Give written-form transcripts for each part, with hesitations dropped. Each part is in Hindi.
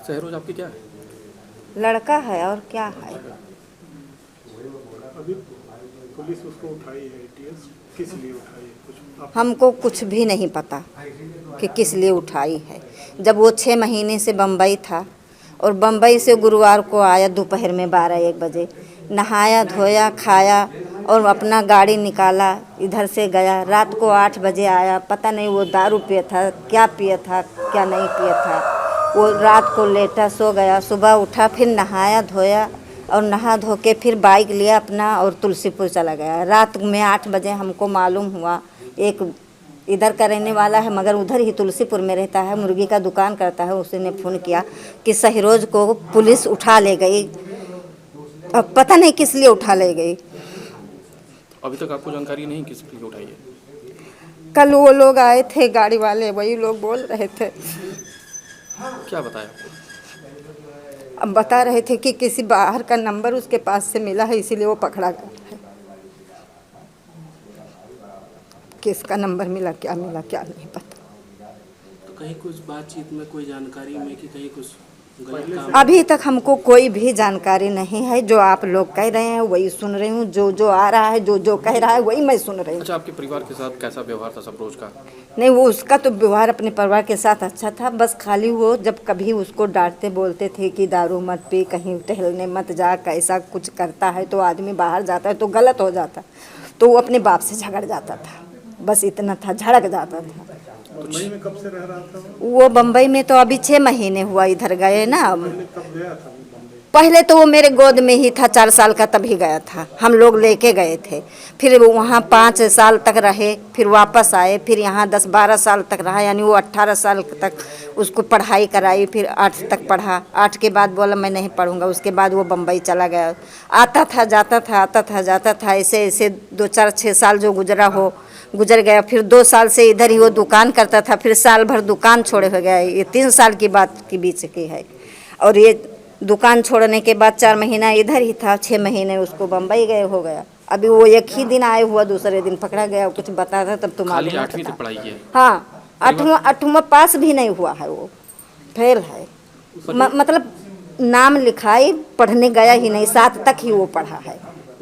सहरोज आपकी क्या है? लड़का है और क्या है। अभी पुलिस उसको उठाई है एटीएस, किस लिए उठाई है कुछ हमको कुछ भी नहीं पता कि किस लिए उठाई है। जब वो 6 महीने से बम्बई था और बम्बई से गुरुवार को आया दोपहर में 12-1 बजे, नहाया धोया खाया और अपना गाड़ी निकाला, इधर से गया, रात को 8 बजे आया। पता नहीं वो दारू पिया था, क्या पिया था, क्या नहीं पिया था। वो रात को लेटा सो गया, सुबह उठा, फिर नहाया धोया और नहा धो के फिर बाइक लिया अपना और तुलसीपुर चला गया। रात में 8 बजे हमको मालूम हुआ, एक इधर का रहने वाला है मगर उधर ही तुलसीपुर में रहता है, मुर्गी का दुकान करता है, उसने फ़ोन किया कि सहरोज को पुलिस उठा ले गई। अब पता नहीं किस लिए उठा ले गई। अभी तक आपको जानकारी नहीं किस लिए उठाई है? कल वो लोग आए थे गाड़ी वाले, वही लोग बोल रहे थे। क्या बताया? अब बता रहे थे कि किसी बाहर का नंबर उसके पास से मिला है, इसीलिए वो पकड़ा गया है। किसका नंबर मिला, क्या नहीं पता। तो कहीं कुछ बातचीत में कोई जानकारी में कि कहीं कुछ गलत काम? अभी तक हमको कोई भी जानकारी नहीं है। जो आप लोग कह रहे हैं वही सुन रही हूँ, जो जो आ रहा है, जो जो कह रहा है वही मैं सुन रही हूँ। अच्छा, आपके परिवार के साथ कैसा व्यवहार था सहरोज का? नहीं, वो उसका तो व्यवहार अपने परिवार के साथ अच्छा था, बस खाली वो जब कभी उसको डांटते बोलते थे कि दारू मत पी, कहीं टहलने मत जा, कैसा कुछ करता है तो आदमी बाहर जाता है तो गलत हो जाता, तो वो अपने बाप से झगड़ जाता था, बस इतना था, झड़क जाता था। मुंबई में कब से रह रहा था वो बम्बई में तो अभी 6 महीने हुआ इधर गए ना। पहले कब गया था मुंबई? पहले तो वो मेरे गोद में ही था, 4 साल का तभी गया था, हम लोग लेके गए थे। फिर वो वहाँ 5 साल तक रहे, फिर वापस आए, फिर यहाँ 10-12 साल तक रहा, यानी वो 18 साल तक उसको पढ़ाई कराई, फिर 8 तक पढ़ा। 8 के बाद बोला मैं नहीं पढ़ूंगा, उसके बाद वो बम्बई चला गया। आता था जाता था, आता था जाता था, ऐसे ऐसे 2-4-6 साल जो गुजर गया। फिर 2 साल से इधर ही वो दुकान करता था, फिर साल भर दुकान छोड़े हो गया। ये 3 साल की बात के बीच की है। और ये दुकान छोड़ने के बाद 4 महीना इधर ही था, 6 महीने उसको बम्बई गए हो गया। अभी वो एक ही दिन आए हुआ, दूसरे दिन पकड़ा गया। कुछ बता था तब तुम खाली 8वीं तक पढ़ाई की है? हाँ, 8वां पास भी नहीं हुआ है, वो फेल है। मतलब नाम लिखाई, पढ़ने गया ही नहीं, 7 तक ही वो पढ़ा है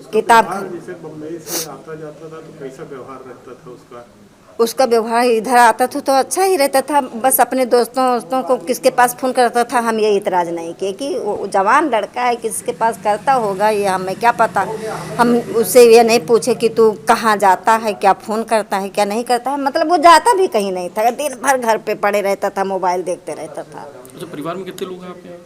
किताब। जैसे बम्बई से आता जाता था तो कैसा व्यवहार रहता था उसका व्यवहार इधर आता था तो अच्छा ही रहता था, बस अपने दोस्तों को किसके पास फ़ोन करता था। हम ये इतराज़ नहीं किए कि वो जवान लड़का है, किसके पास करता होगा, ये हमें क्या पता। हम उससे ये नहीं पूछे कि तू कहाँ जाता है, क्या फ़ोन करता है, क्या नहीं करता है। मतलब वो जाता भी कहीं नहीं था, दिन भर घर पे पड़े रहता था, मोबाइल देखते रहता था। अच्छा, परिवार में कितने लोग हैं आपके यहाँ?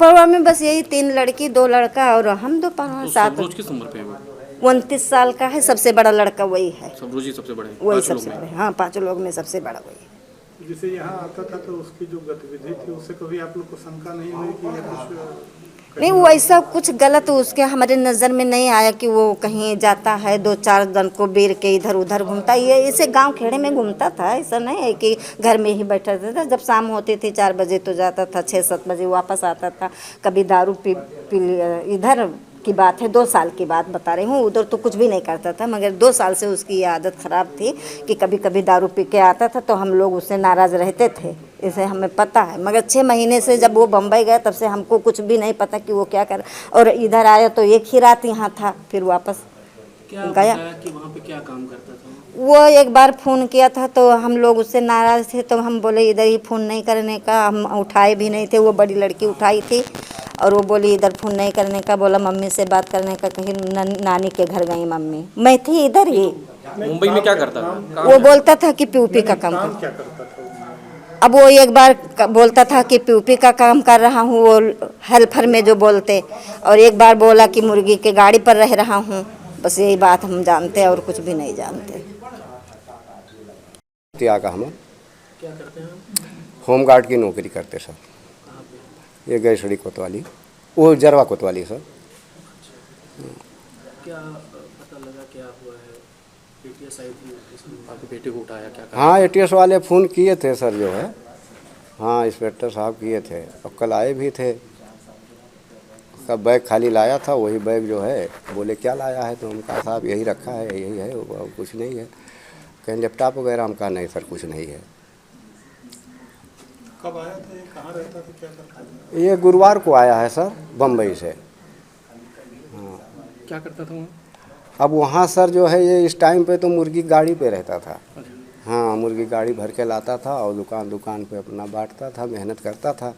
परिवार में बस यही 3 लड़की 2 लड़का और हम 2 तो 7। सहरोज किस उम्र पे है वो? 29 साल का है, सबसे बड़ा लड़का वही है। सहरोज ही सबसे बड़े हैं वही 5 लोग सबसे में? बड़े, हाँ 5 लोग में सबसे बड़ा वही है। जैसे यहाँ आता था तो उसकी जो गतिविधि थी उससे कभी आप लोग को शंका नहीं हुई कि ये कुछ नहीं, वो ऐसा कुछ गलत उसके हमारे नज़र में नहीं आया कि वो कहीं जाता है 2-4 दिन को बेर के इधर उधर घूमता। ये इसे गांव खेड़े में घूमता था, ऐसा नहीं है कि घर में ही बैठा रहता था। जब शाम होती थी 4 बजे तो जाता था, 6-7 बजे वापस आता था। कभी दारू पी लिया, इधर की बात है 2 साल की बात बता रही हूँ, उधर तो कुछ भी नहीं करता था, मगर 2 साल से उसकी ये आदत ख़राब थी कि कभी कभी दारू पी के आता था तो हम लोग उससे नाराज़ रहते थे, इसे हमें पता है। मगर 6 महीने से जब वो बम्बई गया तब से हमको कुछ भी नहीं पता कि वो क्या कर। और इधर आया तो एक ही रात यहाँ था, फिर वापस क्या गया। बताया कि वहाँ पे क्या काम करता था? वो एक बार फ़ोन किया था तो हम लोग उससे नाराज़ थे, तो हम बोले इधर ही फ़ोन नहीं करने का, हम उठाए भी नहीं थे। वो बड़ी लड़की उठाई थी और वो बोली इधर फ़ोन नहीं करने का, बोला मम्मी से बात करने का, कहीं नानी के घर गई मम्मी। मैं थी इधर ही। मुंबई में क्या करता था? वो बोलता था कि पीयूपी का काम काम कर। क्या करता था वो? अब वो एक बार बोलता था कि पीयूपी का काम कर रहा हूँ, वो हेल्पर में जो बोलते, और एक बार बोला कि मुर्गी के गाड़ी पर रह रहा हूँ। बस यही बात हम जानते हैं और कुछ भी नहीं जानते। त्यागा हम क्या करते हैं? होमगार्ड की नौकरी करते सर। कहाँ पे? ये गैसड़ी कोतवाली, वो जरवा कोतवाली सर। क्या पता लगा क्या हुआ है? एटीएस आई थी आपके बेटे को उठाया, क्या कहा? हाँ, एटीएस वाले फ़ोन किए थे सर जो है, हाँ इंस्पेक्टर साहब किए थे और कल आए भी थे। उसका बैग खाली लाया था, वही बैग जो है बोले क्या लाया है, तो हम कहा साहब यही रखा है, यही है, वो कुछ नहीं है। कहीं लैपटॉप वगैरह, हम कहा नहीं सर कुछ नहीं है। कब आया था, ये कहाँ रहता था, क्या करता था? ये गुरुवार को आया है सर, बम्बई से। क्या करता था वहाँ? अब वहाँ सर जो है ये इस टाइम पे तो मुर्गी गाड़ी पे रहता था। हाँ, मुर्गी गाड़ी भर के लाता था और दुकान दुकान पे अपना बांटता था, मेहनत करता था।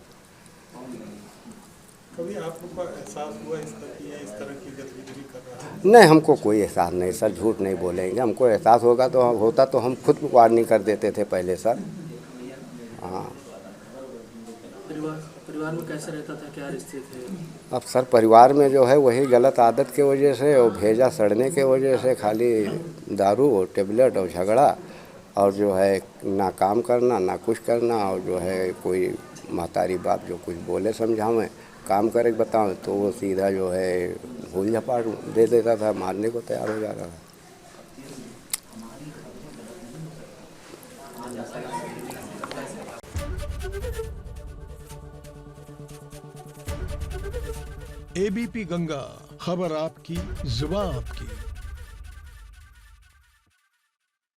कभी आप लोग को एहसास हुआ इसका कि ये इस तरह की गतिविधि कर रहा है? नहीं, हमको कोई एहसास नहीं सर, झूठ नहीं बोलेंगे। हमको एहसास होता तो हम खुद वार्निंग कर देते थे पहले सर। हाँ। परिवार में कैसे रहता था, क्या रिश्ते थे? अब सर परिवार में जो है वही गलत आदत के वजह से और भेजा सड़ने के वजह से खाली दारू और टेबलेट और झगड़ा, और जो है ना काम करना ना कुछ करना, और जो है कोई महतारी बाप जो कुछ बोले समझावें काम करे बताओ तो वो सीधा जो है भूल झपाट दे देता था, मारने को तैयार हो जाता था। एबीपी गंगा, खबर आपकी, जुबान आपकी।